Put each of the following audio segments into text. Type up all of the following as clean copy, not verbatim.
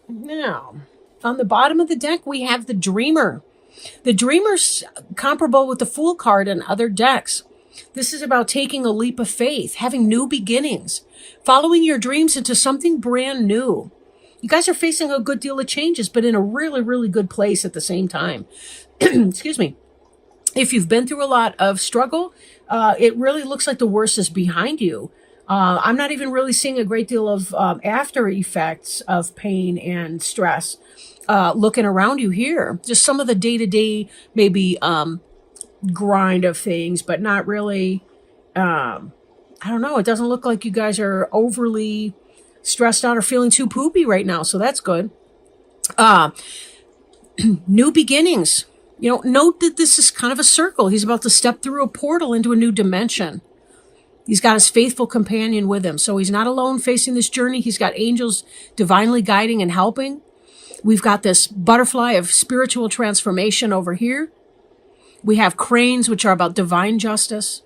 Now, on the bottom of the deck, we have the Dreamer. The Dreamer's comparable with the Fool card in other decks. This is about taking a leap of faith, having new beginnings, following your dreams into something brand new. You guys are facing a good deal of changes, but in a really, really good place at the same time. Excuse me. If you've been through a lot of struggle, it really looks like the worst is behind you. I'm not even really seeing a great deal of after effects of pain and stress looking around you here. Just some of the day-to-day, maybe grind of things, but not really. I don't know. It doesn't look like you guys are overly stressed out or feeling too poopy right now, so that's good. New beginnings. You know, note that this is kind of a circle. He's about to step through a portal into a new dimension. He's got his faithful companion with him. So he's not alone facing this journey. He's got angels divinely guiding and helping. We've got this butterfly of spiritual transformation over here. We have cranes, which are about divine justice.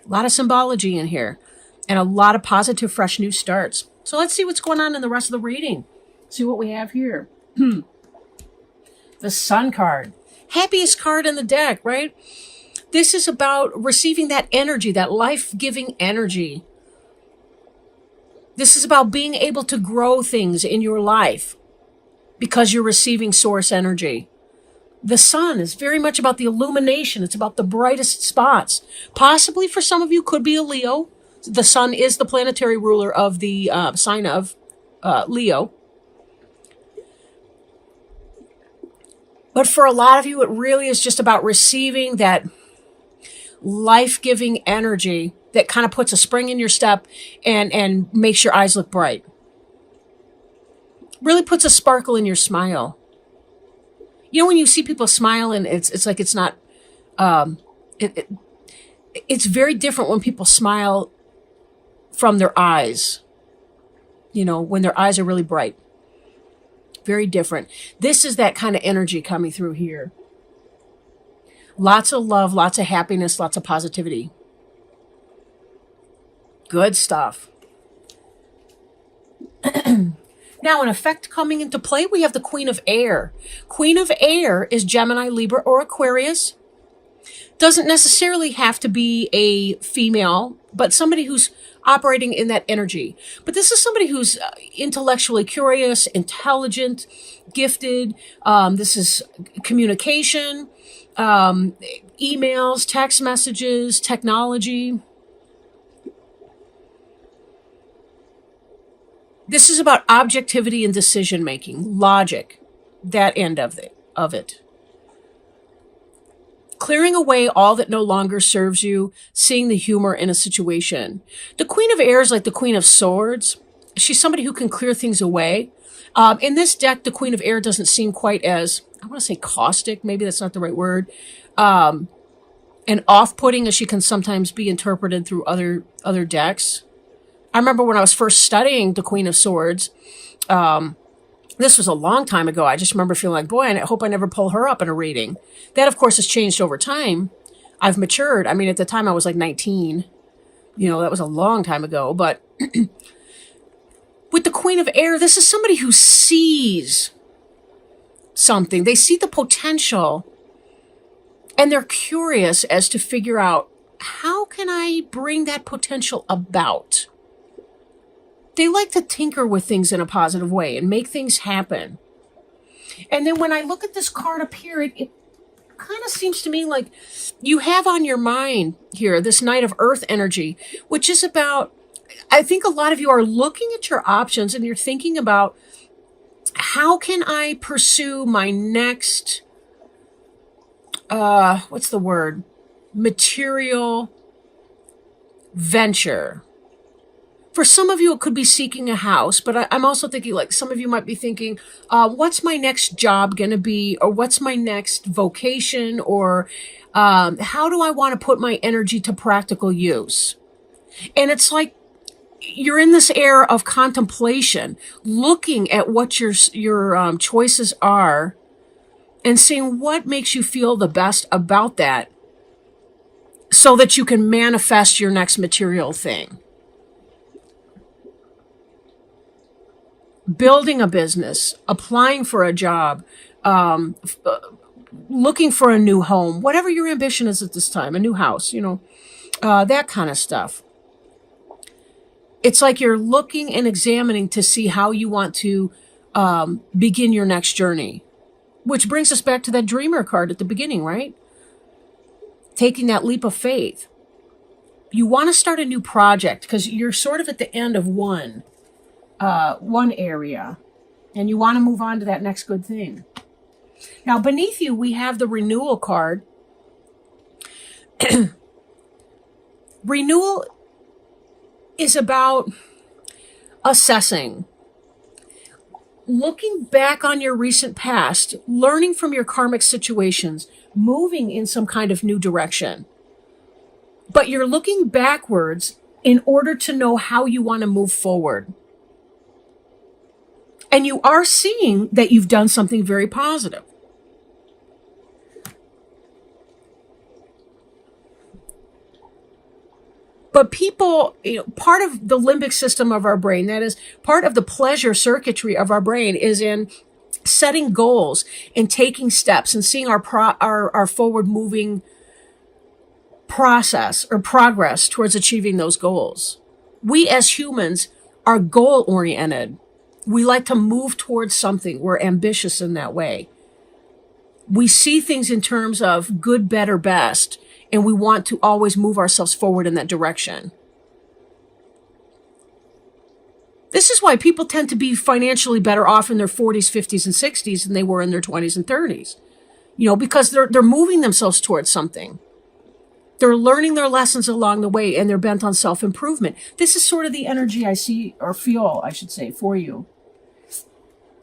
A lot of symbology in here and a lot of positive, fresh new starts. So let's see what's going on in the rest of the reading. See what we have here. The Sun card. Happiest card in the deck, right? This is about receiving that energy, that life-giving energy. This is about being able to grow things in your life because you're receiving source energy. The sun is very much about the illumination. It's about the brightest spots. Possibly for some of you could be a Leo. The sun is the planetary ruler of the sign of Leo. But for a lot of you, it really is just about receiving that life-giving energy that kind of puts a spring in your step and makes your eyes look bright. Really puts a sparkle in your smile. You know, when you see people smile and it's like it's not, it's very different when people smile from their eyes. You know, when their eyes are really bright. Very different. This is that kind of energy coming through here. Lots of love, lots of happiness, lots of positivity. Good stuff. Now, an effect coming into play, we have the Queen of Air. Queen of Air is Gemini, Libra, or Aquarius. Doesn't necessarily have to be a female, but somebody who's operating in that energy. But this is somebody who's intellectually curious, intelligent, gifted. This is communication, emails, text messages, technology. This is about objectivity and decision making, logic, that end of it. Clearing away all that no longer serves you, seeing the humor in a situation. The Queen of Air is like the Queen of Swords. She's somebody who can clear things away. In this deck, the Queen of Air doesn't seem quite as, I want to say caustic, maybe that's not the right word, and off-putting as she can sometimes be interpreted through other decks. I remember when I was first studying the Queen of Swords, this was a long time ago. I just remember feeling like, boy, I hope I never pull her up in a reading. That, of course, has changed over time. I've matured. I mean, at the time I was like 19. You know, that was a long time ago. But with the Queen of Air, this is somebody who sees something. They see the potential and they're curious as to figure out, how can I bring that potential about? They like to tinker with things in a positive way and make things happen. And then when I look at this card up here, it kind of seems to me like you have on your mind here this Knight of Earth energy, which is about, I think a lot of you are looking at your options and you're thinking about, how can I pursue my next, material venture. For some of you, it could be seeking a house, but I'm also thinking, like, some of you might be thinking, what's my next job going to be? Or what's my next vocation? Or how do I want to put my energy to practical use? And it's like you're in this era of contemplation, looking at what your choices are and seeing what makes you feel the best about that so that you can manifest your next material thing. building a business, applying for a job, looking for a new home, whatever your ambition is at this time, a new house, that kind of stuff. It's like you're looking and examining to see how you want to begin your next journey, which brings us back to that dreamer card at the beginning, right? Taking that leap of faith. You want to start a new project because you're sort of at the end of one area, and you want to move on to that next good thing. Now, beneath you, we have the renewal card. Renewal is about assessing, looking back on your recent past, learning from your karmic situations, moving in some kind of new direction. But you're looking backwards in order to know how you want to move forward. And you are seeing that you've done something very positive. But people, part of the limbic system of our brain, that is part of the pleasure circuitry of our brain, is in setting goals and taking steps and seeing our forward moving process or progress towards achieving those goals. We as humans are goal oriented. We like to move towards something. We're ambitious in that way. We see things in terms of good, better, best, and we want to always move ourselves forward in that direction. This is why people tend to be financially better off in their 40s, 50s, and 60s than they were in their 20s and 30s. Because they're moving themselves towards something. They're learning their lessons along the way, and they're bent on self-improvement. This is sort of the energy I see, or feel, I should say, for you.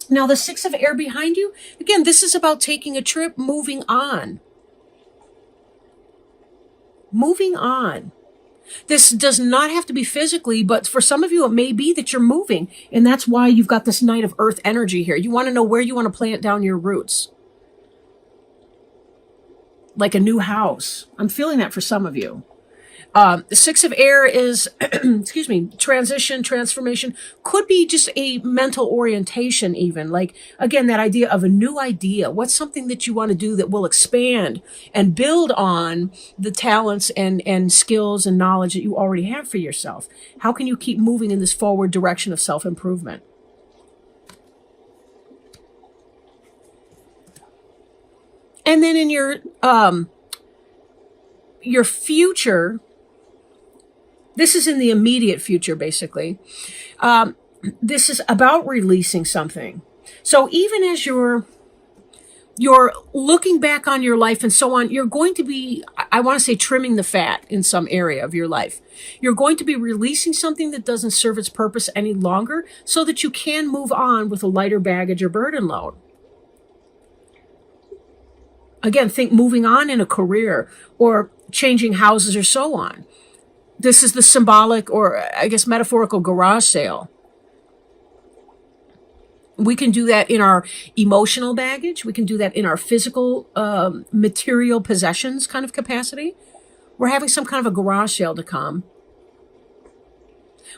Now, the Six of Air behind you, again, this is about taking a trip, moving on. Moving on. This does not have to be physically, but for some of you, it may be that you're moving, and that's why you've got this Knight of Earth energy here. You want to know where you want to plant down your roots. Like a new house. I'm feeling that for some of you. The Six of Air is, transition, transformation. Could be just a mental orientation even. Like, again, that idea of a new idea. What's something that you want to do that will expand and build on the talents and skills and knowledge that you already have for yourself? How can you keep moving in this forward direction of self-improvement? And then in your future, this is in the immediate future, basically. This is about releasing something. So even as you're looking back on your life and so on, you're going to be, I want to say, trimming the fat in some area of your life. You're going to be releasing something that doesn't serve its purpose any longer so that you can move on with a lighter baggage or burden load. Again, think moving on in a career or changing houses or so on. This is the symbolic or, I guess, metaphorical garage sale. We can do that in our emotional baggage. We can do that in our physical, material possessions kind of capacity. We're having some kind of a garage sale to come.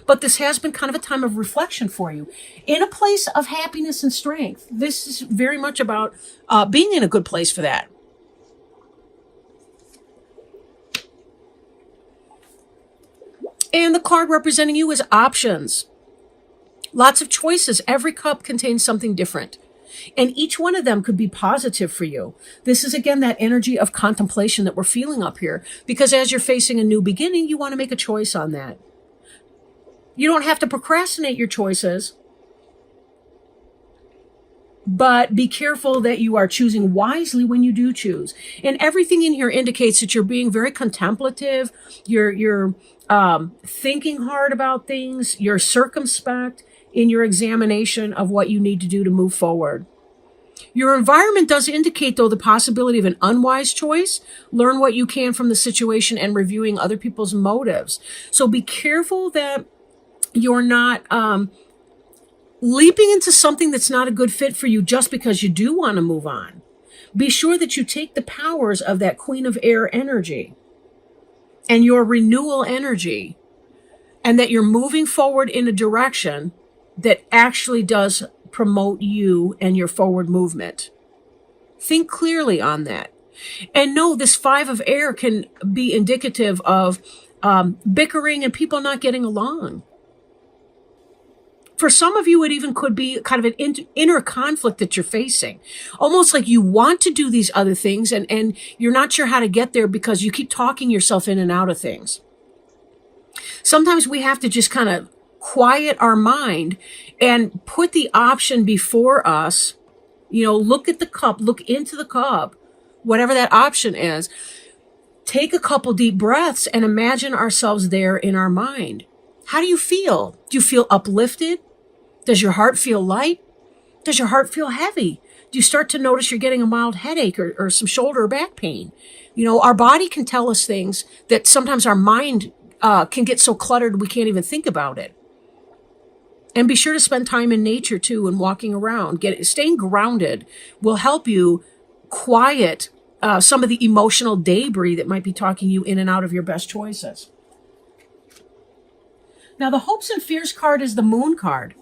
But this has been kind of a time of reflection for you in a place of happiness and strength. This is very much about being in a good place for that. And the card representing you is options. Lots of choices. Every cup contains something different. And each one of them could be positive for you. This is, again, that energy of contemplation that we're feeling up here. Because as you're facing a new beginning, you want to make a choice on that. You don't have to procrastinate your choices. But be careful that you are choosing wisely when you do choose. And everything in here indicates that you're being very contemplative. You're thinking hard about things. You're circumspect in your examination of what you need to do to move forward. Your environment does indicate, though, the possibility of an unwise choice. Learn what you can from the situation and reviewing other people's motives. So be careful that you're not leaping into something that's not a good fit for you just because you do want to move on. Be sure that you take the powers of that Queen of Air energy and your renewal energy, and that you're moving forward in a direction that actually does promote you and your forward movement. Think clearly on that. And no, this 5 of air can be indicative of bickering and people not getting along. For some of you, it even could be kind of an inner conflict that you're facing. Almost like you want to do these other things and you're not sure how to get there because you keep talking yourself in and out of things. Sometimes we have to just kind of quiet our mind and put the option before us. Look at the cup, look into the cup, whatever that option is. Take a couple deep breaths and imagine ourselves there in our mind. How do you feel? Do you feel uplifted? Does your heart feel light? Does your heart feel heavy? Do you start to notice you're getting a mild headache or some shoulder or back pain? Our body can tell us things that sometimes our mind can get so cluttered we can't even think about it. And be sure to spend time in nature too and walking around. Staying grounded will help you quiet some of the emotional debris that might be talking you in and out of your best choices. Now, the hopes and fears card is the moon card.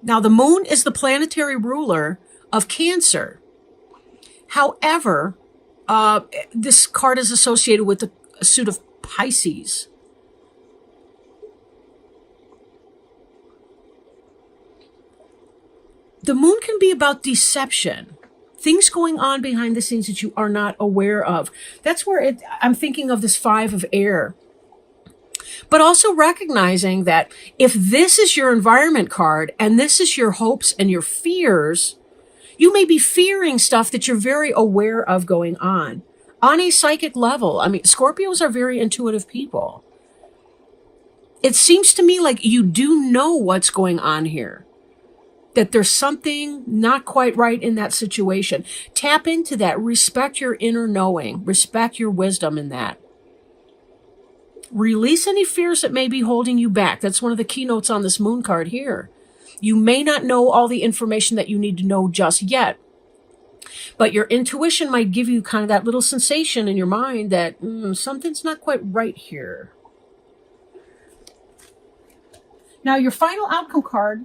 Now, the moon is the planetary ruler of Cancer. However, this card is associated with the suit of Pisces. The moon can be about deception, things going on behind the scenes that you are not aware of. That's where I'm thinking of this 5 of air. But also recognizing that if this is your environment card and this is your hopes and your fears, you may be fearing stuff that you're very aware of going on a psychic level. I mean, Scorpios are very intuitive people. It seems to me like you do know what's going on here, that there's something not quite right in that situation. Tap into that. Respect your inner knowing. Respect your wisdom in that. Release any fears that may be holding you back. That's one of the keynotes on this moon card here. You may not know all the information that you need to know just yet, but your intuition might give you kind of that little sensation in your mind that something's not quite right here. Now, your final outcome card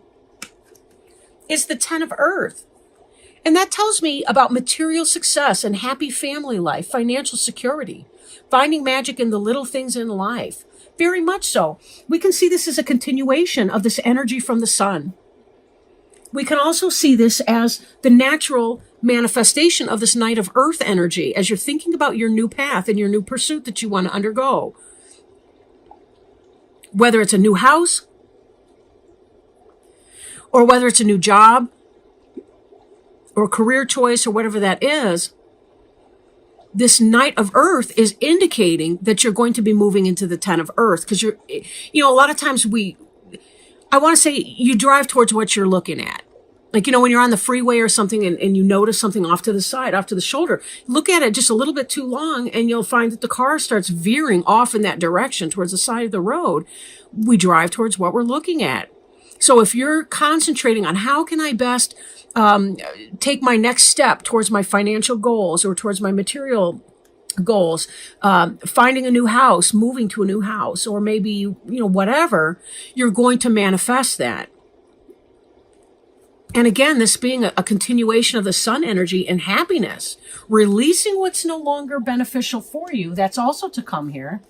is the 10 of Earth. And that tells me about material success and happy family life, financial security, finding magic in the little things in life. Very much so. We can see this as a continuation of this energy from the sun. We can also see this as the natural manifestation of this Knight of Earth energy as you're thinking about your new path and your new pursuit that you want to undergo. Whether it's a new house, or whether it's a new job, or career choice, or whatever that is, this Knight of Earth is indicating that you're going to be moving into the 10 of Earth. Because a lot of times I want to say you drive towards what you're looking at. Like, when you're on the freeway or something and you notice something off to the side, off to the shoulder, look at it just a little bit too long and you'll find that the car starts veering off in that direction towards the side of the road. We drive towards what we're looking at. So if you're concentrating on how can I best take my next step towards my financial goals or towards my material goals, finding a new house, moving to a new house, or maybe, whatever, you're going to manifest that. And again, this being a continuation of the sun energy and happiness, releasing what's no longer beneficial for you, that's also to come here.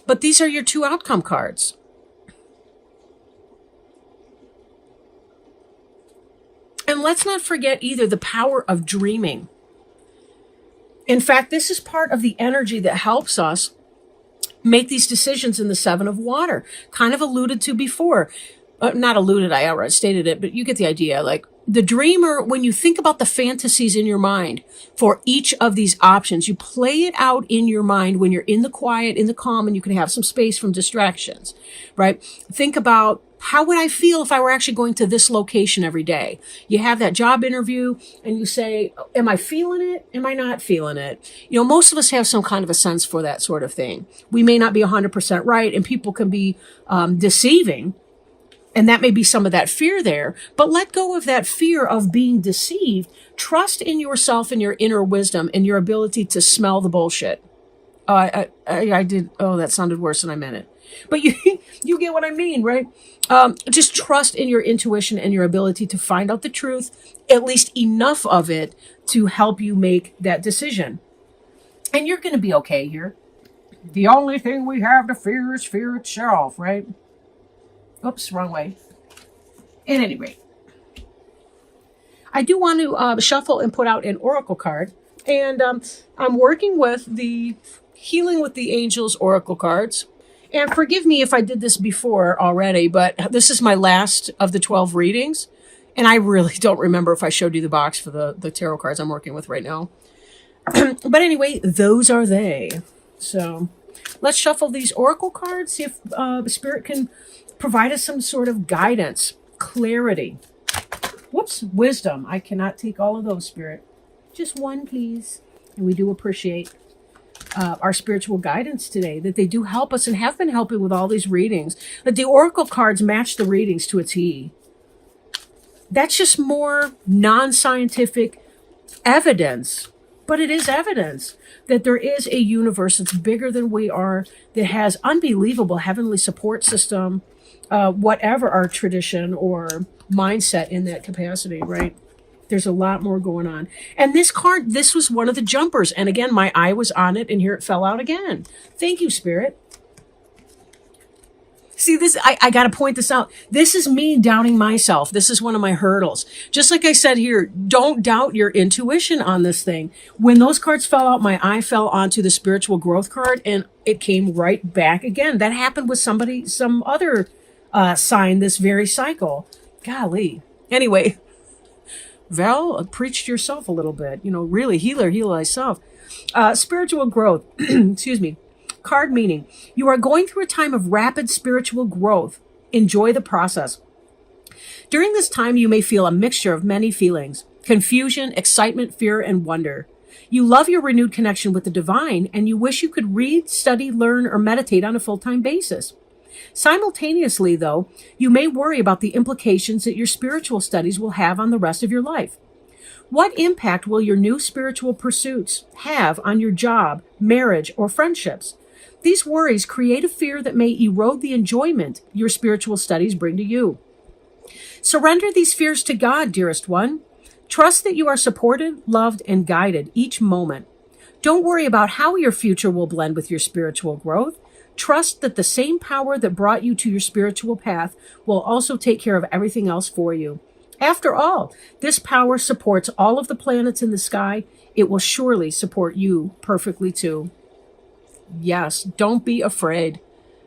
But these are your 2 outcome cards. And let's not forget either the power of dreaming. In fact, this is part of the energy that helps us make these decisions in the 7 of water. Kind of alluded to before. Not alluded, I outright stated it, but you get the idea. Like the dreamer, when you think about the fantasies in your mind for each of these options, you play it out in your mind when you're in the quiet, in the calm, and you can have some space from distractions, right? Think about, how would I feel if I were actually going to this location every day? You have that job interview and you say, am I feeling it? Am I not feeling it? Most of us have some kind of a sense for that sort of thing. We may not be 100% right, and people can be deceiving. And that may be some of that fear there, but let go of that fear of being deceived. Trust in yourself and your inner wisdom and your ability to smell the bullshit. I did. Oh, that sounded worse than I meant it. But you you get what I mean, right? Just trust in your intuition and your ability to find out the truth, at least enough of it to help you make that decision. And you're going to be okay here. The only thing we have to fear is fear itself, right? Oops, wrong way. At any rate, I do want to shuffle and put out an oracle card. And I'm working with the Healing with the Angels oracle cards. And forgive me if I did this before already, but this is my last of the 12 readings. And I really don't remember if I showed you the box for the tarot cards I'm working with right now. But anyway, those are they. So let's shuffle these oracle cards, see if Spirit can provide us some sort of guidance, clarity. Whoops, wisdom. I cannot take all of those, Spirit. Just one, please. And we do appreciate our spiritual guidance today, that they do help us and have been helping with all these readings. That the oracle cards match the readings to a T. That's just more non-scientific evidence, but it is evidence that there is a universe that's bigger than we are, that has unbelievable heavenly support system, whatever our tradition or mindset in that capacity, right? There's a lot more going on. And this card, this was one of the jumpers. And again, my eye was on it and here it fell out again. Thank you, Spirit. See, this, I got to point this out. This is me doubting myself. This is one of my hurdles. Just like I said here, don't doubt your intuition on this thing. When those cards fell out, my eye fell onto the spiritual growth card and it came right back again. That happened with somebody, some other sign this very cycle. Golly. Anyway, Val, preach to yourself a little bit. You know, really, heal thyself. Spiritual growth. Excuse me. Card meaning, you are going through a time of rapid spiritual growth. Enjoy the process. During this time, you may feel a mixture of many feelings: confusion, excitement, fear, and wonder. You love your renewed connection with the divine, and you wish you could read, study, learn, or meditate on a full-time basis. Simultaneously, though, you may worry about the implications that your spiritual studies will have on the rest of your life. What impact will your new spiritual pursuits have on your job, marriage, or friendships? These worries create a fear that may erode the enjoyment your spiritual studies bring to you. Surrender these fears to God, dearest one. Trust that you are supported, loved, and guided each moment. Don't worry about how your future will blend with your spiritual growth. Trust that the same power that brought you to your spiritual path will also take care of everything else for you. After all, this power supports all of the planets in the sky. It will surely support you perfectly too. Yes, don't be afraid.